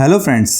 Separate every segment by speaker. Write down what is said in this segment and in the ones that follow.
Speaker 1: Hello friends,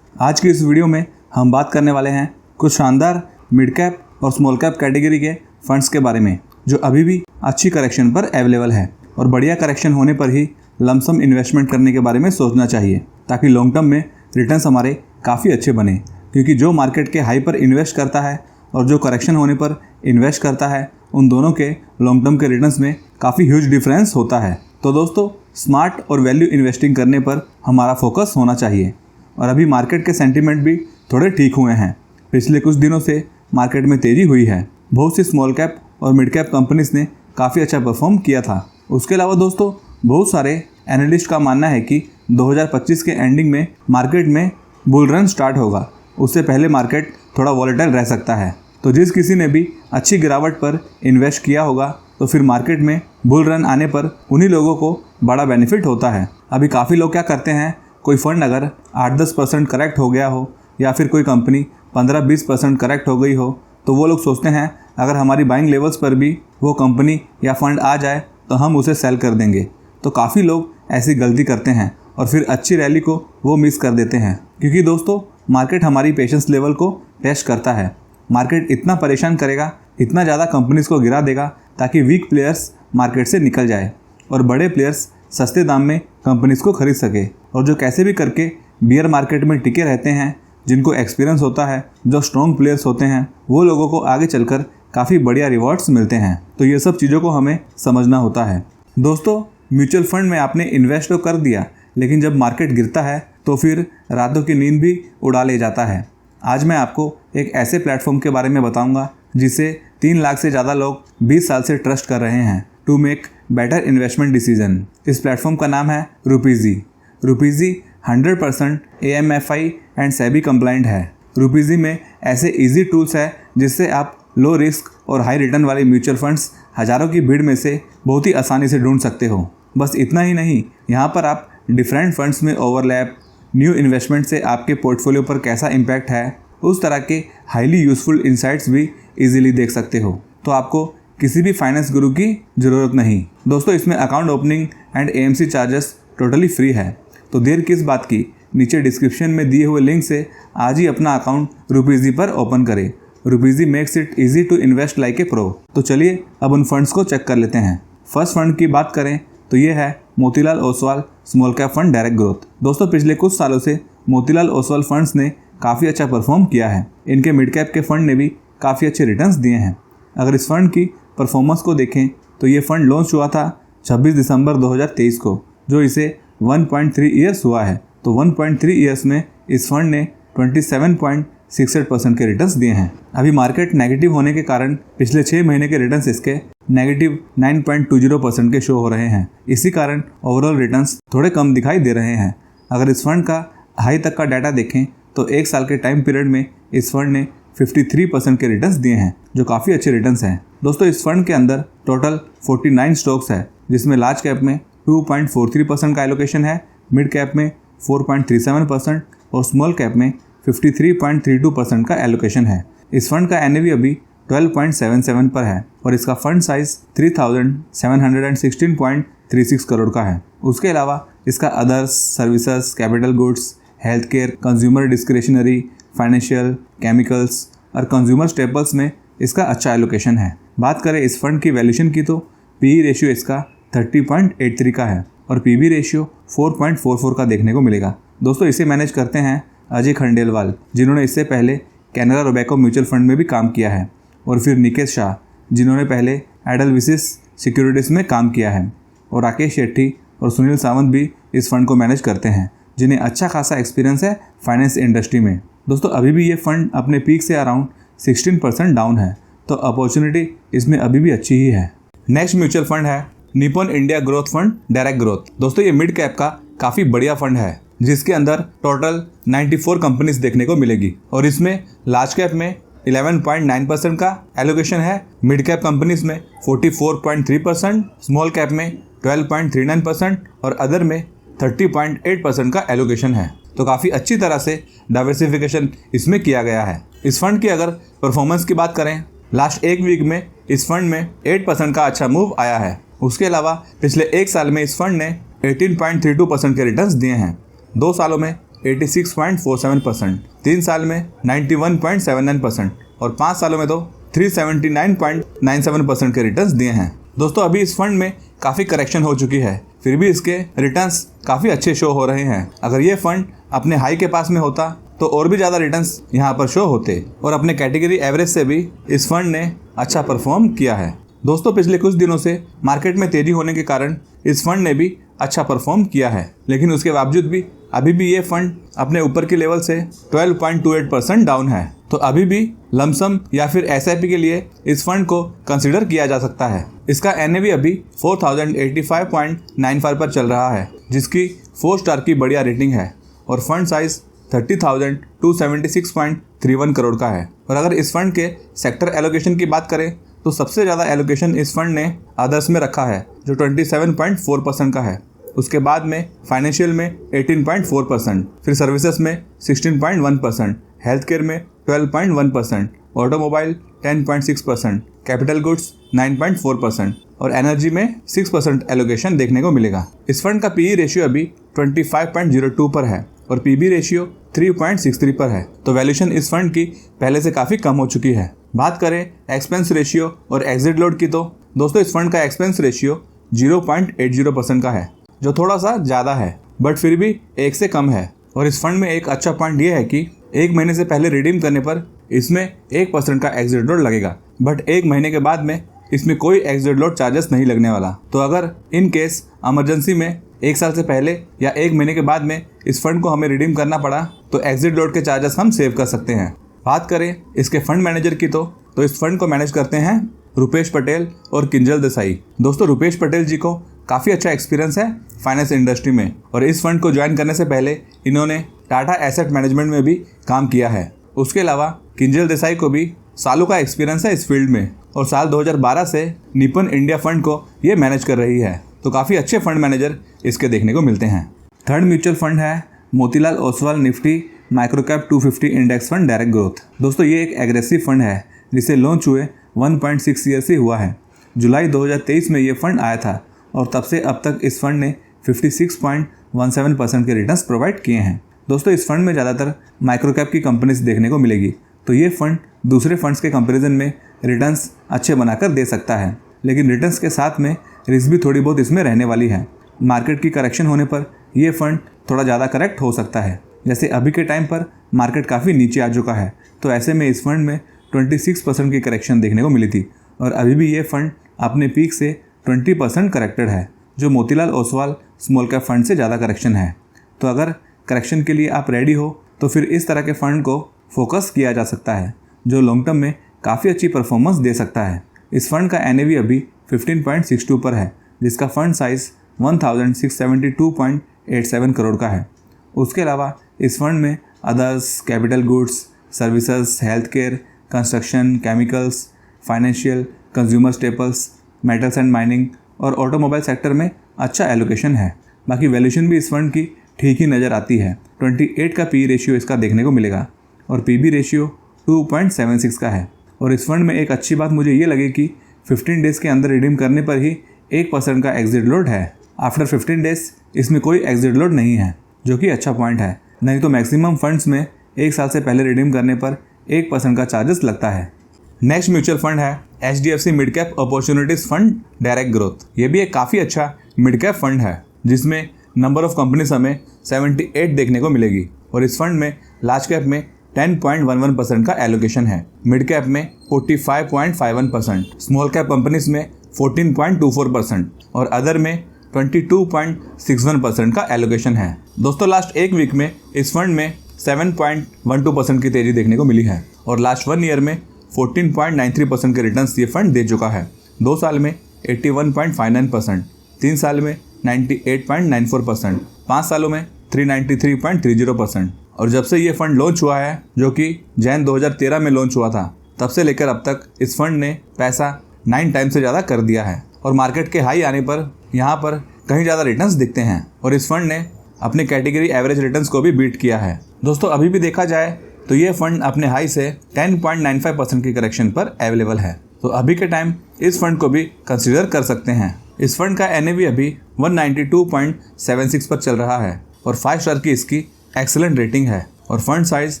Speaker 1: आज की इस वीडियो में हम बात करने वाले हैं कुछ शानदार मिड कैप और स्मॉल कैप कैटेगरी के फंड्स के बारे में जो अभी भी अच्छी करेक्शन पर अवेलेबल है और बढ़िया करेक्शन होने पर ही लमसम इन्वेस्टमेंट करने के बारे में सोचना चाहिए ताकि लॉन्ग टर्म में रिटर्न्स हमारे काफ़ी अच्छे बने। क्योंकि जो मार्केट के हाई पर इन्वेस्ट करता है और जो करेक्शन होने पर इन्वेस्ट करता है उन दोनों के लॉन्ग टर्म के रिटर्न्स में काफ़ी ह्यूज डिफरेंस होता है। तो दोस्तों, स्मार्ट और वैल्यू इन्वेस्टिंग करने पर हमारा फोकस होना चाहिए। और अभी मार्केट के सेंटीमेंट भी थोड़े ठीक हुए हैं। पिछले कुछ दिनों से मार्केट में तेज़ी हुई है। बहुत सी स्मॉल कैप और मिड कैप कंपनीज ने काफ़ी अच्छा परफॉर्म किया था। उसके अलावा दोस्तों, बहुत सारे एनालिस्ट का मानना है कि 2025 के एंडिंग में मार्केट में बुल रन स्टार्ट होगा। उससे पहले मार्केट थोड़ा वॉलेटाइल रह सकता है। तो जिस किसी ने भी अच्छी गिरावट पर इन्वेस्ट किया होगा तो फिर मार्केट में बुल रन आने पर उन्हीं लोगों को बड़ा बेनिफिट होता है। अभी काफ़ी लोग क्या करते हैं, कोई फंड अगर 8-10% करेक्ट हो गया हो या फिर कोई कंपनी 15-20% करेक्ट हो गई हो तो वो लोग सोचते हैं अगर हमारी बाइंग लेवल्स पर भी वो कंपनी या फंड आ जाए तो हम उसे सेल कर देंगे। तो काफ़ी लोग ऐसी गलती करते हैं और फिर अच्छी रैली को वो मिस कर देते हैं। क्योंकि दोस्तों, मार्केट हमारी पेशेंस लेवल को टेस्ट करता है। मार्केट इतना परेशान करेगा, इतना ज़्यादा कंपनीज को गिरा देगा ताकि वीक प्लेयर्स मार्केट से निकल जाए और बड़े प्लेयर्स सस्ते दाम में कंपनीज को खरीद सके। और जो कैसे भी करके बियर मार्केट में टिके रहते हैं, जिनको एक्सपीरियंस होता है, जो स्ट्रॉन्ग प्लेयर्स होते हैं, वो लोगों को आगे चलकर काफ़ी बढ़िया रिवॉर्ड्स मिलते हैं। तो ये सब चीज़ों को हमें समझना होता है। दोस्तों, म्यूचुअल फंड में आपने इन्वेस्ट तो कर दिया, लेकिन जब मार्केट गिरता है तो फिर रातों की नींद भी उड़ा ले जाता है। आज मैं आपको एक ऐसे प्लेटफॉर्म के बारे में बताऊंगा जिसे 3 लाख से ज़्यादा लोग 20 साल से ट्रस्ट कर रहे हैं to make better investment decision. इस प्लेटफॉर्म का नाम है Rupeezy. Rupeezy 100% AMFI and SEBI compliant है। रुपीज़ी में ऐसे इजी टूल्स है जिससे आप लो रिस्क और हाई रिटर्न वाले म्यूचुअल फंड्स हज़ारों की भीड़ में से बहुत ही आसानी से ढूंढ सकते हो। बस इतना ही नहीं, यहाँ पर आप डिफरेंट फंड्स में ओवरलैप, न्यू इन्वेस्टमेंट से आपके पोर्टफोलियो पर कैसा इम्पैक्ट है, उस तरह के हाईली यूजफुल इंसाइट्स भी इजीली देख सकते हो। तो आपको किसी भी फाइनेंस गुरु की ज़रूरत नहीं। दोस्तों, इसमें account opening and AMC charges totally free है। तो देर किस बात की, नीचे डिस्क्रिप्शन में दिए हुए लिंक से आज ही अपना अकाउंट रुपीज़ी पर ओपन करें। Rupeezy makes it easy to invest like a pro. तो चलिए अब उन फंड्स को चेक कर लेते हैं। फर्स्ट फंड की बात करें तो ये है Motilal Oswal small cap fund direct growth. दोस्तों, पिछले कुछ सालों से मोतीलाल ओसवाल फंड्स ने काफ़ी अच्छा परफॉर्म किया है। इनके मिड कैप के फंड ने भी काफ़ी अच्छे रिटर्न्स दिए हैं। अगर इस फंड की परफॉर्मेंस को देखें तो ये फंड लॉन्च हुआ था 26 दिसंबर 2023 को, जो इसे 1.3 ईयर्स हुआ है। तो 1.3 ईयर्स में इस फंड ने 27.68% के रिटर्न्स दिए हैं। अभी मार्केट नेगेटिव होने के कारण पिछले 6 महीने के रिटर्न्स इसके नेगेटिव 9.20% के शो हो रहे हैं। इसी कारण ओवरऑल रिटर्न्स थोड़े कम दिखाई दे रहे हैं। अगर इस फंड का हाई तक का डाटा देखें तो 1 साल के टाइम पीरियड में इस फंड ने 53% के रिटर्न्स दिए हैं, जो काफ़ी अच्छे रिटर्न्स हैं। दोस्तों, इस फंड के अंदर टोटल 49 स्टॉक्स है, जिसमें लार्ज कैप में 2.43% का एलोकेशन है, मिड कैप में 4.37% और स्मॉल कैप में 53.32% का एलोकेशन है। इस फंड का NAV अभी 12.77 पर है और इसका फंड साइज 3,716.36 करोड़ का है। उसके अलावा इसका others, services, capital goods, health care, consumer discretionary, financial, chemicals और कंज्यूमर स्टेपल्स में इसका अच्छा एलोकेशन है। बात करें इस फंड की वैल्यूएशन की तो PE रेशियो इसका 30.83 का है और PB रेशियो 4.44 का देखने को मिलेगा। दोस्तों, इसे मैनेज करते हैं अजय खंडेलवाल, जिन्होंने इससे पहले कैनरा रोबेको म्यूचुअल फंड में भी काम किया है, और फिर निकेश शाह, जिन्होंने पहले एडलविसिस सिक्योरिटीज़ में काम किया है, और राकेश शेट्टी और सुनील सावंत भी इस फंड को मैनेज करते हैं, जिन्हें अच्छा खासा एक्सपीरियंस है फाइनेंस इंडस्ट्री में। दोस्तों, अभी भी ये फंड अपने पीक से अराउंड 16% डाउन है, तो अपॉर्चुनिटी इसमें अभी भी अच्छी ही है। नेक्स्ट म्यूचुअल फंड है Nippon India growth fund direct growth. दोस्तों, ये मिड कैप का काफ़ी बढ़िया फंड है, जिसके अंदर टोटल 94 कंपनीज देखने को मिलेगी और इसमें लार्ज कैप में 11.9% का एलोकेशन है, मिड कैप कंपनीज में 44.3%, स्मॉल कैप में 12.39% और अदर में 30.8% का एलोकेशन है। तो काफ़ी अच्छी तरह से डाइवर्सिफिकेशन इसमें किया गया है। इस फंड की अगर परफॉर्मेंस की बात करें, लास्ट 1 वीक में इस फंड में 8% का अच्छा मूव आया है। उसके अलावा पिछले 1 साल में इस फंड ने 18.32% के रिटर्न्स दिए हैं। 2 सालों में 86.47%, 3 साल में 91.79% और 5 सालों में तो 379.97% के रिटर्न्स दिए हैं। दोस्तों अभी इस फंड में काफ़ी करेक्शन हो चुकी है, फिर भी इसके रिटर्न्स काफ़ी अच्छे शो हो रहे हैं। अगर ये फंड अपने हाई के पास में होता तो और भी ज़्यादा रिटर्न्स यहाँ पर शो होते और अपने कैटेगरी एवरेज से भी इस फंड ने अच्छा परफॉर्म किया है। दोस्तों पिछले कुछ दिनों से मार्केट में तेजी होने के कारण इस फंड ने भी अच्छा परफॉर्म किया है, लेकिन उसके बावजूद भी अभी भी ये फंड अपने ऊपर के लेवल से 12.28% डाउन है। तो अभी भी लमसम या फिर SIP के लिए इस फंड को कंसिडर किया जा सकता है। इसका NAV अभी 4085.95 पर चल रहा है, जिसकी 4 स्टार की बढ़िया रेटिंग है और फंड साइज 30,276.31 करोड़ का है। और अगर इस फंड के सेक्टर एलोकेशन की बात करें तो सबसे ज़्यादा एलोकेशन इस फंड ने अदर्स में रखा है जो 27.4% का है। उसके बाद में फाइनेंशियल में 18.4%, फिर सर्विसेज में 16.1%, हेल्थ केयर में 12.1%, ऑटोमोबाइल 10.6%, कैपिटल गुड्स 9.4% और एनर्जी में 6% एलोकेशन देखने को मिलेगा। इस फंड का PE रेशियो अभी 25.02 पर है और PB रेशियो 3.63 पर है, तो वैल्यूएशन इस फंड की पहले से काफ़ी कम हो चुकी है। बात करें एक्सपेंस रेशियो और एग्जिट लोड की तो दोस्तों इस फंड का एक्सपेंस रेशियो 0.80% का है, जो थोड़ा सा ज़्यादा है बट फिर भी 1 से कम है। और इस फंड में एक अच्छा पॉइंट ये है कि 1 महीने से पहले रिडीम करने पर इसमें 1% का एग्जिट लोड लगेगा, बट 1 महीने के बाद में इसमें कोई एग्जिट लोड चार्जेस नहीं लगने वाला। तो अगर इन केस इमरजेंसी में 1 साल से पहले या 1 महीने के बाद में इस फंड को हमें रिडीम करना पड़ा तो एग्जिट लोड के चार्जेस हम सेव कर सकते हैं। बात करें इसके फंड मैनेजर की तो इस फंड को मैनेज करते हैं रुपेश पटेल और किंजल देसाई। दोस्तों रुपेश पटेल जी को काफ़ी अच्छा एक्सपीरियंस है फाइनेंस इंडस्ट्री में और इस फंड को ज्वाइन करने से पहले इन्होंने टाटा एसेट मैनेजमेंट में भी काम किया है। उसके अलावा किंजल देसाई को भी सालों का एक्सपीरियंस है इस फील्ड में और साल 2012 से निपन इंडिया फंड को ये मैनेज कर रही है, तो काफ़ी अच्छे फंड मैनेजर इसके देखने को मिलते हैं। थर्ड म्यूचुअल फंड है Motilal Oswal Nifty microcap 250 index fund direct growth. दोस्तों ये एक एग्रेसिव फंड है जिसे लॉन्च हुए 1.6 ईयर से हुआ है। जुलाई 2023 में ये फंड आया था और तब से अब तक इस फंड ने 56.17% के रिटर्न्स प्रोवाइड किए हैं। दोस्तों इस फंड में ज़्यादातर माइक्रोकैप की कंपनीज देखने को मिलेगी, तो ये फंड दूसरे फंड्स के कंपैरिजन में रिटर्न्स अच्छे बनाकर दे सकता है, लेकिन रिटर्न्स के साथ में रिस्क भी थोड़ी बहुत इसमें रहने वाली है। मार्केट की करेक्शन होने पर यह फंड थोड़ा ज़्यादा करेक्ट हो सकता है, जैसे अभी के टाइम पर मार्केट काफ़ी नीचे आ चुका है, तो ऐसे में इस फंड में 26% की करेक्शन देखने को मिली थी और अभी भी ये फंड अपने पीक से 20% करेक्टेड है, जो Motilal Oswal small cap fund से ज़्यादा करेक्शन है। तो अगर करेक्शन के लिए आप रेडी हो तो फिर इस तरह के फंड को फोकस किया जा सकता है, जो लॉन्ग टर्म में काफ़ी अच्छी परफॉर्मेंस दे सकता है। इस फंड का NAV अभी 15.62 पर है, जिसका फंड साइज 1672.87 करोड़ का है। उसके अलावा इस फंड में others, capital goods, services, health care, construction, chemicals, financial, consumer staples, metals and mining और ऑटोमोबाइल सेक्टर में अच्छा एलोकेशन है। बाकी वैल्यूएशन भी इस फंड की ठीक ही नज़र आती है। 28 का PE रेशियो इसका देखने को मिलेगा और PB रेशियो 2.76 का है। और इस फंड में एक अच्छी बात मुझे ये लगी कि 15 डेज़ के अंदर रिडीम करने पर ही 1% का एग्जिट लोड है। आफ्टर 15 डेज़ इसमें कोई एग्जिट लोड नहीं है, जो कि अच्छा पॉइंट है। नहीं तो मैक्सिमम फंड्स में 1 साल से पहले रिडीम करने पर 1% का चार्जेस लगता है। नेक्स्ट म्यूचुअल फंड है HDFC mid cap opportunities fund direct growth. ये भी एक काफ़ी अच्छा मिड कैप फंड है जिसमें नंबर ऑफ कंपनीज हमें 78 देखने को मिलेगी और इस फंड में लार्ज कैप में 10.11% का एलोकेशन है, मिड कैप में 45.51%, स्मॉल कैप कंपनीज में 14.24% और अदर में 22.61% का एलोकेशन है। दोस्तों लास्ट एक वीक में इस फंड में 7.12% की तेजी देखने को मिली है और लास्ट 1 ईयर में 14.93% के रिटर्न्स ये फंड दे चुका है। 2 साल में 81.59%, 3 साल में 98.94%, 5 सालों में 393.30% और जब से ये फंड लॉन्च हुआ है, जो कि जैन 2013 में लॉन्च हुआ था, तब से लेकर अब तक इस फंड ने पैसा 9 टाइम्स से ज़्यादा कर दिया है और मार्केट के हाई आने पर यहाँ पर कहीं ज़्यादा रिटर्न्स दिखते हैं और इस फंड ने अपने कैटेगरी एवरेज रिटर्न्स को भी बीट किया है। दोस्तों अभी भी देखा जाए तो ये फंड अपने हाई से 10.95% की करेक्शन पर अवेलेबल है, तो अभी के टाइम इस फंड को भी कंसीडर कर सकते हैं। इस फंड का NAV अभी 192.76 पर चल रहा है और 5 स्टार की इसकी एक्सेलेंट रेटिंग है और फंड साइज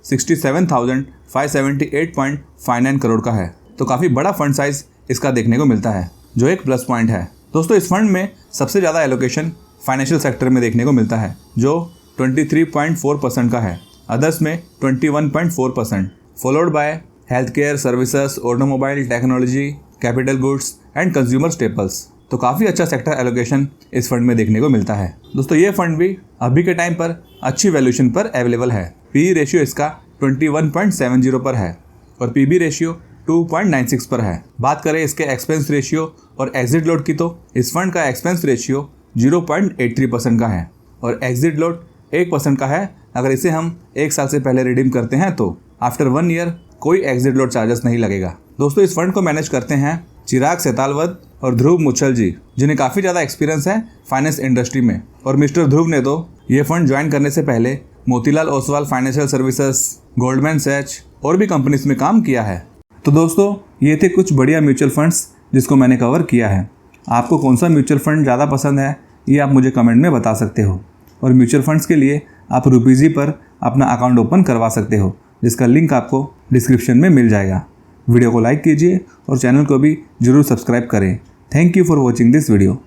Speaker 1: 67,578.59 करोड़ का है। तो काफ़ी बड़ा फंड साइज इसका देखने को मिलता है, जो एक प्लस पॉइंट है। दोस्तों, इस फंड में सबसे ज़्यादा एलोकेशन फाइनेंशियल सेक्टर में देखने को मिलता है, जो 23.4% का है। अदर्स में 21.4%, followed by health care services, automobile, technology, capital goods and consumer staples. तो काफ़ी अच्छा सेक्टर एलोकेशन इस फंड में देखने को मिलता है। दोस्तों, ये फंड भी अभी के टाइम पर अच्छी वैल्यूएशन पर अवेलेबल है। पी रेशियो इसका 21.70 पर है और पीबी रेशियो 2.96 पर है। बात करें इसके एक्सपेंस रेशियो और एग्जिट लोड की, तो इस फंड का एक्सपेंस रेशियो 0.83% का है और एग्जिट लोड 1% का है। अगर इसे हम 1 साल से पहले रिडीम करते हैं तो आफ्टर 1 ईयर कोई एग्जिट लोड चार्जेस नहीं लगेगा। दोस्तों, इस फंड को मैनेज करते हैं चिराग सेतालवत और ध्रुव मुच्छल जी, जिन्हें काफ़ी ज़्यादा एक्सपीरियंस है फाइनेंस इंडस्ट्री में। और मिस्टर ध्रुव ने तो ये फंड ज्वाइन करने से पहले Motilal Oswal financial services, Goldman Sachs और भी कंपनीज में काम किया है। तो दोस्तों, ये थे कुछ बढ़िया म्यूचुअल फंड्स जिसको मैंने कवर किया है। आपको कौन सा म्यूचुअल फंड ज़्यादा पसंद है, ये आप मुझे कमेंट में बता सकते हो। और म्यूचुअल फंड्स के लिए आप रुपीज़ी पर अपना अकाउंट ओपन करवा सकते हो, जिसका लिंक आपको डिस्क्रिप्शन में मिल जाएगा। वीडियो को लाइक कीजिए और चैनल को भी जरूर सब्सक्राइब करें। Thank you for watching this video.